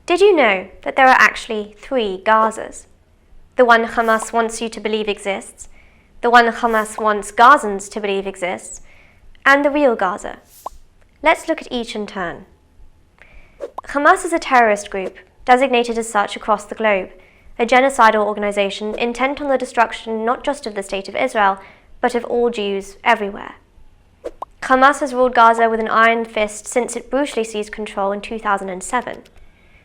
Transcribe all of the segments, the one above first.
Did you know that there are actually 3 Gazas? The one Hamas wants you to believe exists, the one Hamas wants Gazans to believe exists, and the real Gaza. Let's look at each in turn. Hamas is a terrorist group, designated as such across the globe, a genocidal organization intent on the destruction not just of the State of Israel, but of all Jews everywhere. Hamas has ruled Gaza with an iron fist since it brutally seized control in 2007.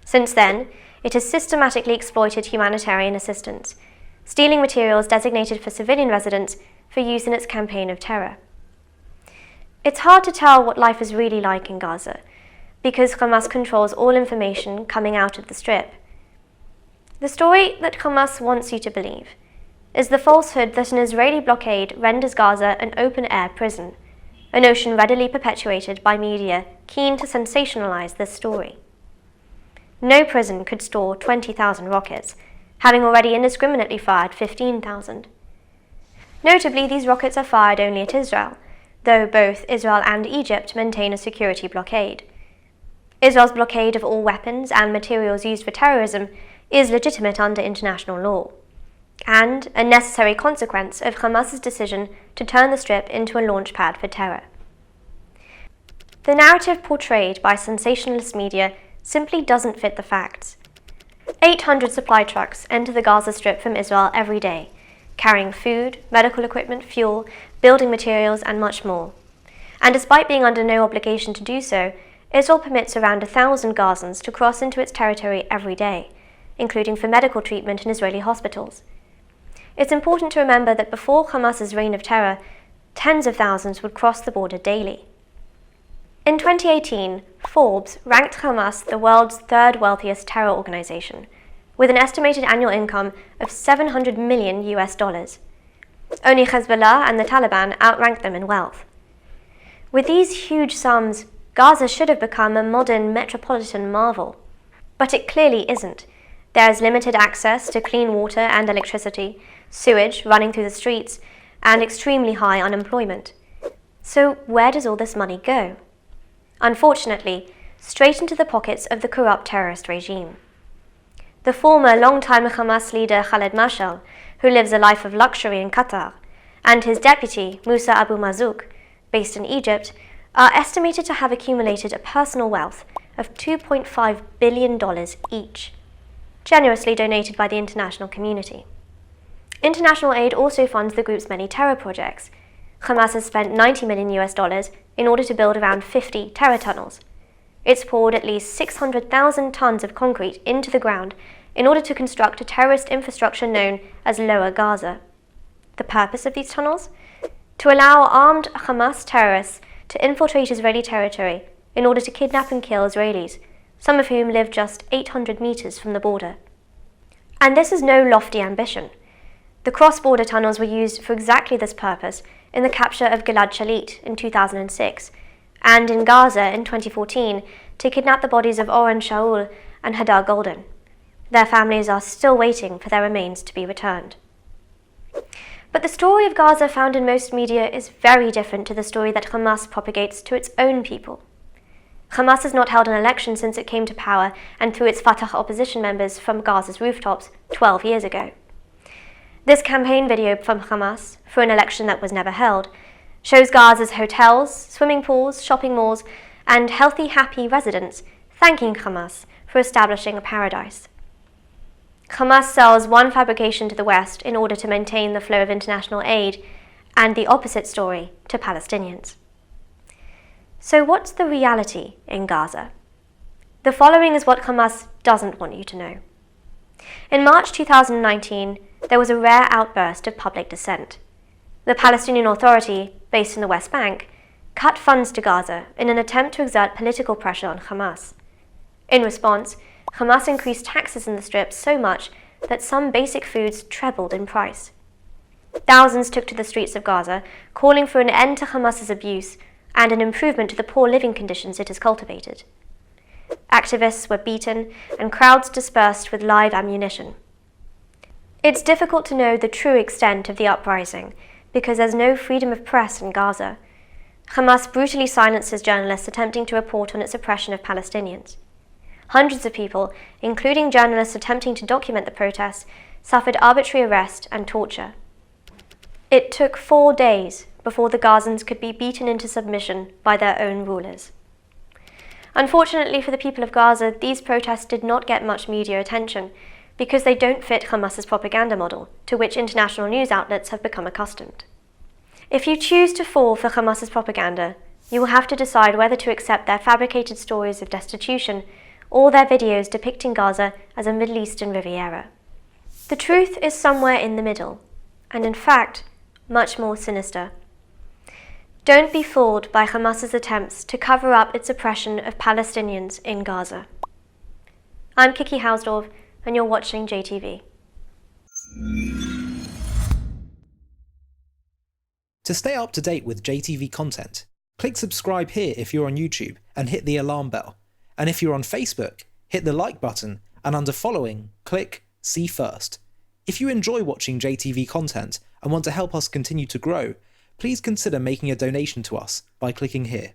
Since then, it has systematically exploited humanitarian assistance, stealing materials designated for civilian residents for use in its campaign of terror. It's hard to tell what life is really like in Gaza, because Hamas controls all information coming out of the Strip. The story that Hamas wants you to believe is the falsehood that an Israeli blockade renders Gaza an open-air prison, a notion readily perpetuated by media keen to sensationalize this story. No prison could store 20,000 rockets, having already indiscriminately fired 15,000. Notably, these rockets are fired only at Israel, though both Israel and Egypt maintain a security blockade. Israel's blockade of all weapons and materials used for terrorism is legitimate under international law, and a necessary consequence of Hamas's decision to turn the Strip into a launch pad for terror. The narrative portrayed by sensationalist media simply doesn't fit the facts. 800 supply trucks enter the Gaza Strip from Israel every day, carrying food, medical equipment, fuel, building materials, and much more. And despite being under no obligation to do so, Israel permits around 1,000 Gazans to cross into its territory every day, including for medical treatment in Israeli hospitals. It's important to remember that before Hamas's reign of terror, tens of thousands would cross the border daily. In 2018, Forbes ranked Hamas the world's 3rd wealthiest terror organization, with an estimated annual income of $700 million. Only Hezbollah and the Taliban outrank them in wealth. With these huge sums, Gaza should have become a modern metropolitan marvel. But it clearly isn't. There is limited access to clean water and electricity, sewage running through the streets, and extremely high unemployment. So where does all this money go? Unfortunately, straight into the pockets of the corrupt terrorist regime. The former long-time Hamas leader Khaled Mashal, who lives a life of luxury in Qatar, and his deputy Musa Abu Marzouk, based in Egypt, are estimated to have accumulated a personal wealth of $2.5 billion each, generously donated by the international community. International aid also funds the group's many terror projects. Hamas has spent $90 million in order to build around 50 terror tunnels. It's poured at least 600,000 tons of concrete into the ground in order to construct a terrorist infrastructure known as Lower Gaza. The purpose of these tunnels? To allow armed Hamas terrorists to infiltrate Israeli territory in order to kidnap and kill Israelis, some of whom live just 800 meters from the border. And this is no lofty ambition. The cross-border tunnels were used for exactly this purpose in the capture of Gilad Shalit in 2006, and in Gaza in 2014 to kidnap the bodies of Oren Shaul and Hadar Golden. Their families are still waiting for their remains to be returned. But the story of Gaza found in most media is very different to the story that Hamas propagates to its own people. Hamas has not held an election since it came to power and threw its Fatah opposition members from Gaza's rooftops 12 years ago. This campaign video from Hamas, for an election that was never held, shows Gaza's hotels, swimming pools, shopping malls, and healthy, happy residents thanking Hamas for establishing a paradise. Hamas sells one fabrication to the West in order to maintain the flow of international aid, and the opposite story to Palestinians. So what's the reality in Gaza? The following is what Hamas doesn't want you to know. In March 2019, there was a rare outburst of public dissent. The Palestinian Authority, based in the West Bank, cut funds to Gaza in an attempt to exert political pressure on Hamas. In response, Hamas increased taxes in the Strip so much that some basic foods trebled in price. Thousands took to the streets of Gaza, calling for an end to Hamas's abuse and an improvement to the poor living conditions it has cultivated. Activists were beaten and crowds dispersed with live ammunition. It's difficult to know the true extent of the uprising because there's no freedom of press in Gaza. Hamas brutally silences journalists attempting to report on its oppression of Palestinians. Hundreds of people, including journalists attempting to document the protests, suffered arbitrary arrest and torture. It took 4 days before the Gazans could be beaten into submission by their own rulers. Unfortunately for the people of Gaza, these protests did not get much media attention because they don't fit Hamas's propaganda model, to which international news outlets have become accustomed. If you choose to fall for Hamas's propaganda, you will have to decide whether to accept their fabricated stories of destitution or their videos depicting Gaza as a Middle Eastern Riviera. The truth is somewhere in the middle, and in fact, much more sinister. Don't be fooled by Hamas's attempts to cover up its oppression of Palestinians in Gaza. I'm Kiki Hausdorff, and you're watching JTV. To stay up to date with JTV content, click subscribe here if you're on YouTube and hit the alarm bell. And if you're on Facebook, hit the like button, and under following, click see first. If you enjoy watching JTV content and want to help us continue to grow, please consider making a donation to us by clicking here.